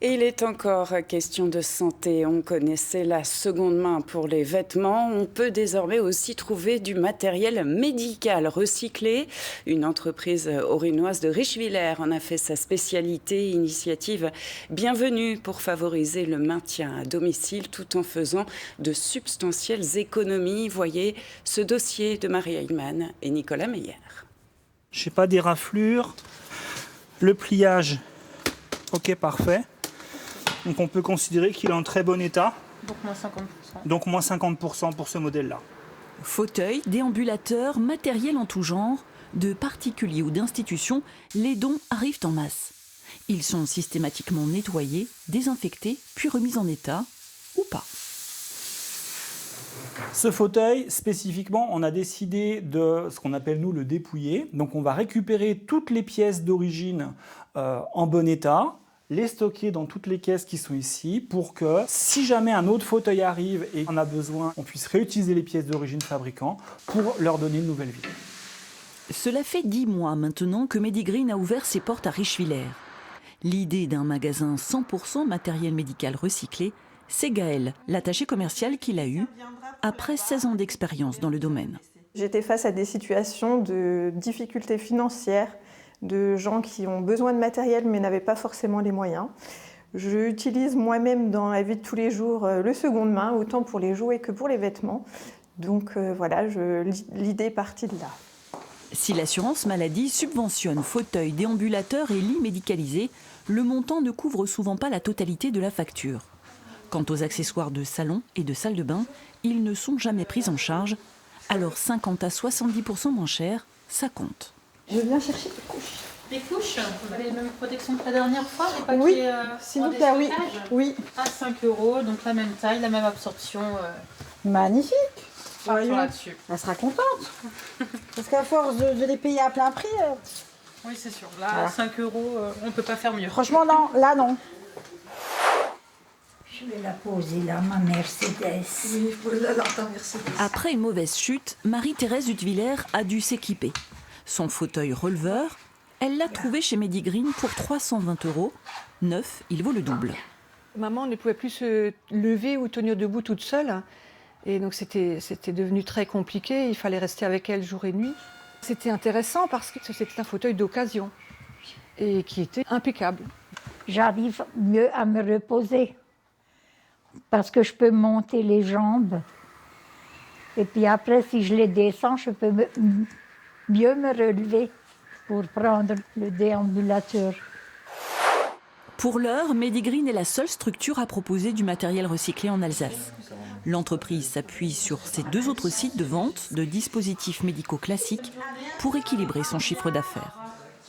Et il est encore question de santé. On connaissait la seconde main pour les vêtements. On peut désormais aussi trouver du matériel médical recyclé. Une entreprise orinoise de Richwiller en a fait sa spécialité. Initiative bienvenue pour favoriser le maintien à domicile tout en faisant de substantielles économies. Voyez ce dossier de Marie Heyman et Nicolas Meyer. Je sais pas, des raflures, le pliage, ok, parfait. Donc on peut considérer qu'il est en très bon état. Donc moins 50%. Donc moins 50% pour ce modèle-là. Fauteuils, déambulateurs, matériel en tout genre, de particuliers ou d'institutions, les dons arrivent en masse. Ils sont systématiquement nettoyés, désinfectés, puis remis en état, ou pas. Ce fauteuil, spécifiquement, on a décidé de ce qu'on appelle nous le dépouiller. Donc on va récupérer toutes les pièces d'origine en bon état, les stocker dans toutes les caisses qui sont ici pour que si jamais un autre fauteuil arrive et qu'on a besoin, on puisse réutiliser les pièces d'origine fabricant pour leur donner une nouvelle vie. Cela fait 10 mois maintenant que Medi-Green a ouvert ses portes à Richwiller. L'idée d'un magasin 100% matériel médical recyclé, c'est Gaëlle, l'attachée commerciale qu'il a eue après 16 ans d'expérience dans le domaine. J'étais face à des situations de difficultés financières, de gens qui ont besoin de matériel mais n'avaient pas forcément les moyens. J'utilise moi-même dans la vie de tous les jours le seconde main, autant pour les jouets que pour les vêtements. Donc voilà, l'idée est partie de là. Si l'assurance maladie subventionne fauteuils, déambulateurs et lits médicalisés, le montant ne couvre souvent pas la totalité de la facture. Quant aux accessoires de salon et de salle de bain, ils ne sont jamais pris en charge. Alors 50 à 70% moins cher, ça compte. Je viens chercher des couches. Les couches, vous avez les mêmes protections que la dernière fois, les paquets Oui, s'il vous plaît, oui. Oui. À 5 €, donc la même taille, la même absorption. Magnifique. Voyons là-dessus. Elle sera contente. Parce qu'à force de les payer à plein prix... Oui, c'est sûr. Là, voilà. 5 €, on ne peut pas faire mieux. Franchement, non. Là, non. Je vais la poser là, ma Mercedes. Oui, voilà, ta Mercedes. Après une mauvaise chute, Marie-Thérèse Huttwiller a dû s'équiper. Son fauteuil releveur, elle l'a trouvé chez Medi-Green pour 320 €. Neuf, il vaut le double. Maman ne pouvait plus se lever ou tenir debout toute seule. Et donc c'était devenu très compliqué. Il fallait rester avec elle jour et nuit. C'était intéressant parce que c'était un fauteuil d'occasion et qui était impeccable. J'arrive mieux à me reposer parce que je peux monter les jambes. Et puis après, si je les descends, je peux mieux me relever pour prendre le déambulateur. Pour l'heure, Medi-Green est la seule structure à proposer du matériel recyclé en Alsace. L'entreprise s'appuie sur ses 2 autres sites de vente de dispositifs médicaux classiques pour équilibrer son chiffre d'affaires.